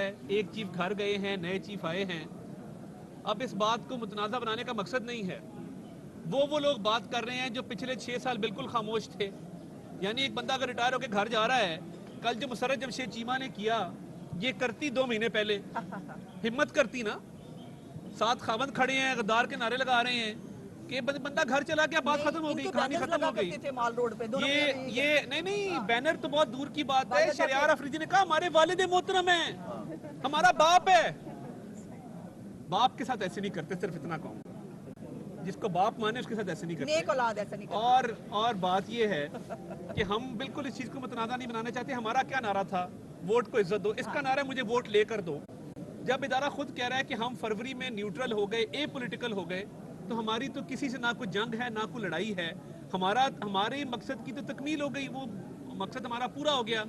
ہے, ایک چیف گھر گئے ہیں, نئے چیف آئے ہیں. اب اس بات کو متنازع بنانے کا مقصد نہیں ہے. وہ لوگ بات کر رہے ہیں جو پچھلے 6 سال بالکل خاموش تھے. یعنی ایک بندہ اگر ریٹائر ہو کے گھر جا رہا ہے, کل جو مسرت جمشید چیمہ نے کیا, یہ کرتی 2 مہینے پہلے, ہمت کرتی نا. 7 خاوند کھڑے ہیں, غدار کے نعرے لگا رہے ہیں کہ بندہ گھر چلا گیا, بات ختم ہو گئی, کہانی ختم ہو گئی. یہ نہیں, بینر تو بہت دور کی بات ہے. شہریار افریدی نے کہا ہمارے والد محترم ہیں, ہمارا باپ ہے. باپ کے ساتھ ایسے نہیں کرتے, صرف اتنا کہوں. جس کو باپ مانے اس کے ساتھ ایسے نہیں کرتے. نیک اولاد ایسا نہیں کرتے. اور بات یہ ہے کہ ہم بالکل اس چیز کو متنازع نہیں بنانا چاہتے. ہمارا کیا نعرہ تھا؟ ووٹ کو عزت دو. اس کا نعرہ ہے مجھے ووٹ لے کر دو. جب ادارہ خود کہہ رہا ہے کہ ہم فروری میں نیوٹرل ہو گئے, اے پولیٹیکل ہو گئے, تو ہماری تو کسی سے نہ کوئی جنگ ہے, نہ کوئی لڑائی ہے. ہمارے مقصد کی تو تکمیل ہو گئی, وہ مقصد ہمارا پورا ہو گیا.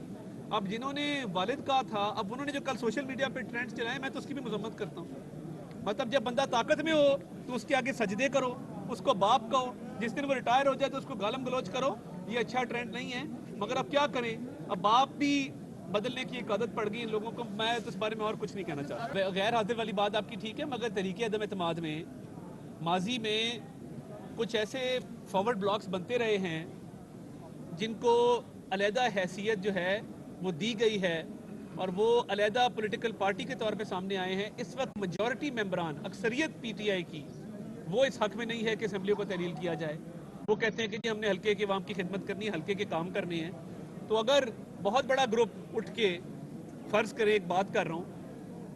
اب جنہوں نے والد کہا تھا, اب انہوں نے جو کل سوشل میڈیا پہ ٹرینڈز چلائے, میں تو اس کی بھی مذمت کرتا ہوں. مطلب جب بندہ طاقت میں ہو تو اس کے آگے سجدے کرو, اس کو باپ کہو. جس دن وہ ریٹائر ہو جائے تو اس کو گالم گلوچ کرو. یہ اچھا ٹرینڈ نہیں ہے. مگر اب کیا کریں, اب باپ بھی بدلنے کی ایک عادت پڑ گئی ان لوگوں کو. میں تو اس بارے میں اور کچھ نہیں کہنا چاہتا. غیر حاضر والی بات آپ کی ٹھیک ہے, مگر طریقے عدم اعتماد میں ماضی میں کچھ ایسے فارورڈ بلاکس بنتے رہے ہیں جن کو علیحدہ حیثیت جو ہے وہ دی گئی ہے, اور وہ علیحدہ پولیٹیکل پارٹی کے طور پہ سامنے آئے ہیں. اس وقت میجورٹی ممبران, اکثریت پی ٹی آئی کی, وہ اس حق میں نہیں ہے کہ اسمبلیوں کو تحلیل کیا جائے. وہ کہتے ہیں کہ ہم نے حلقے کے عوام کی خدمت کرنی ہے, حلقے کے کام کرنے ہیں. تو اگر بہت بڑا گروپ اٹھ کے, فرض کرے ایک بات کر رہا ہوں,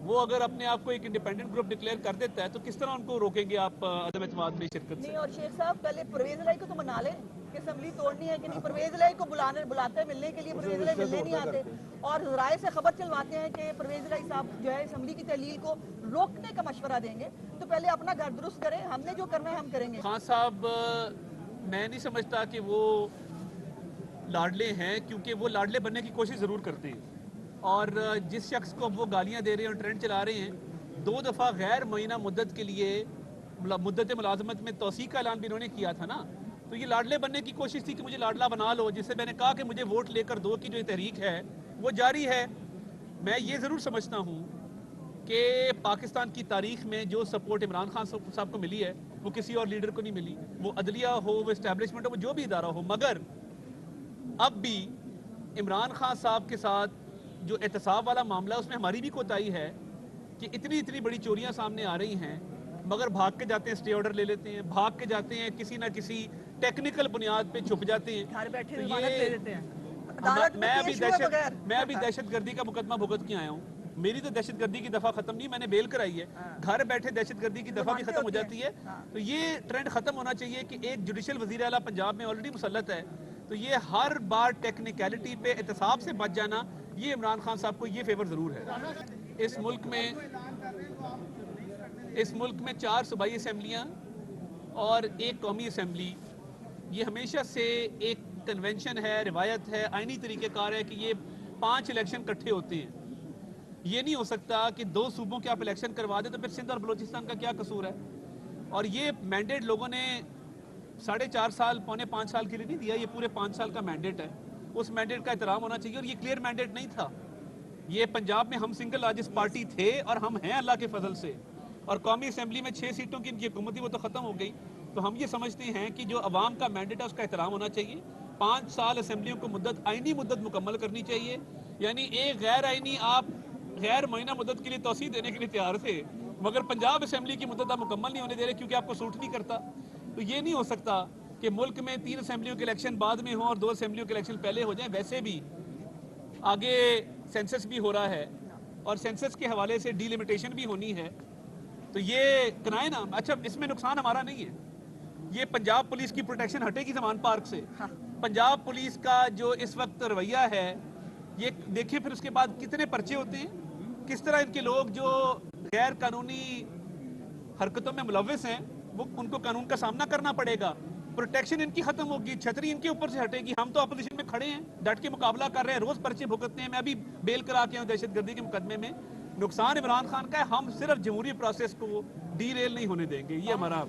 وہ اگر اپنے آپ کو ایک انڈیپینڈنٹ گروپ ڈکلیئر کر دیتا ہے, تو کس طرح ان کو روکیں گے آپ عدم اعتماد میں شرکت سے؟ نہیں, اور شیخ صاحب پہلے پرویز الہی کو تو منا لیں کہ اسمبلی توڑنی ہے کہ نہیں. پرویز الہی کو بلاتے ہیں ملنے کے لیے, پرویز الہی ملنے نہیں آتے, اور ذرائع سے خبر چلواتے ہیں کہ پرویز الہی صاحب جو ہے اسمبلی کی تحلیل کو روکنے کا مشورہ دیں گے. تو پہلے اپنا گھر درست کریں, ہم نے جو کرنا ہے ہم کریں گے. خان صاحب, میں نہیں سمجھتا کہ وہ لاڈلے ہیں, کیونکہ وہ لاڈلے بننے کی کوشش ضرور کرتے ہیں. اور جس شخص کو اب وہ گالیاں دے رہے ہیں اور ٹرینڈ چلا رہے ہیں, 2 دفعہ غیر معینہ مدت کے لیے مدت ملازمت میں توسیع کا اعلان بھی انہوں نے کیا تھا نا. تو یہ لاڈلے بننے کی کوشش تھی کہ مجھے لاڈلا بنا لو, جس سے میں نے کہا کہ مجھے ووٹ لے کر دو کی جو تحریک ہے وہ جاری ہے. میں یہ ضرور سمجھتا ہوں کہ پاکستان کی تاریخ میں جو سپورٹ عمران خان صاحب کو ملی ہے وہ کسی اور لیڈر کو نہیں ملی. وہ عدلیہ ہو, وہ اسٹیبلشمنٹ ہو, وہ جو بھی ادارہ ہو. مگر اب بھی عمران خان صاحب کے ساتھ جو احتساب والا معاملہ ہے, اس میں ہماری بھی کوتاہی ہے کہ اتنی بڑی چوریاں سامنے آ رہی ہیں, مگر بھاگ کے جاتے ہیں, اسٹے آرڈر لے لیتے ہیں, بھاگ کے جاتے ہیں, کسی نہ کسی ٹیکنیکل بنیاد پہ چھپ جاتے ہیں. گھر بیٹھے تو ضمانت دے دیتے ہیں. میں ابھی دہشت گردی کا مقدمہ بھگت کے آیا ہوں. میری تو دہشت گردی کی دفعہ ختم نہیں, میں نے بیل کرائی ہے. گھر بیٹھے دہشت گردی کی دفعہ بھی ختم ہو جاتی ہے. تو یہ ٹرینڈ ختم ہونا چاہیے کہ ایک جوڈیشل وزیر اعلیٰ پنجاب میں آلریڈی مسلط ہے, تو یہ ہر بار ٹیکنیکلٹی پہ احتساب سے بچ جانا, یہ عمران خان صاحب کو یہ فیور ضرور ہے. اس ملک میں 4 صوبائی اسمبلیاں اور 1 قومی اسمبلی, یہ ہمیشہ سے ایک کنونشن ہے, روایت ہے, آئینی طریقہ کار ہے کہ یہ 5 الیکشن کٹھے ہوتے ہیں. یہ نہیں ہو سکتا کہ 2 صوبوں کے آپ الیکشن کروا دیں, تو پھر سندھ اور بلوچستان کا کیا قصور ہے؟ اور یہ مینڈیٹ لوگوں نے 4.5 سال, 4.25 سال کے لیے نہیں دیا, یہ پورے 5 سال کا مینڈیٹ ہے. اس مینڈیٹ کا احترام ہونا چاہیے, اور یہ کلیئر مینڈیٹ نہیں تھا. یہ پنجاب میں ہم سنگل لارجسٹ پارٹی تھے, اور ہم ہیں اللہ کے فضل سے. اور قومی اسمبلی میں 6 سیٹوں کی ان کی حکومت تھی, وہ تو ختم ہو گئی. تو ہم یہ سمجھتے ہیں کہ جو عوام کا مینڈیٹ ہے اس کا احترام ہونا چاہیے. 5 سال اسمبلیوں کو مدت, آئینی مدت مکمل کرنی چاہیے. یعنی ایک غیر آئینی آپ غیر معینہ مدت کے لیے توسیع دینے کے لیے تیار تھے, مگر پنجاب اسمبلی کی مدت آپ مکمل نہیں ہونے دے رہے کیونکہ آپ کو سوٹ نہیں کرتا. تو یہ نہیں ہو سکتا کہ ملک میں 3 اسمبلیوں کے الیکشن بعد میں ہوں اور 2 اسمبلیوں کے الیکشن پہلے ہو جائیں. ویسے بھی آگے سینسس بھی ہو رہا ہے, اور سینسس کے حوالے سے ڈی لیمیٹیشن بھی ہونی ہے. تو یہ کرائے نا. اچھا, اس میں نقصان ہمارا نہیں ہے. یہ پنجاب پولیس کی پروٹیکشن ہٹے گی زمان پارک سے. پنجاب پولیس کا جو اس وقت رویہ ہے, یہ دیکھیں پھر اس کے بعد کتنے پرچے ہوتے ہیں, کس طرح ان کے لوگ جو غیر قانونی حرکتوں میں ملوث ہیں وہ ان کو قانون کا سامنا کرنا پڑے گا. پروٹیکشن ان کی ختم ہوگی, چھتری ان کے اوپر سے ہٹے گی. ہم تو اپوزیشن میں کھڑے ہیں, ڈٹ کے مقابلہ کر رہے ہیں, روز پرچے بھگتتے ہیں. میں ابھی بیل کرا کے ہوں دہشت گردی کے مقدمے میں. نقصان عمران خان کا ہے, ہم صرف جمہوری پروسیس کو ڈی ریل نہیں ہونے دیں گے, یہ ہمارا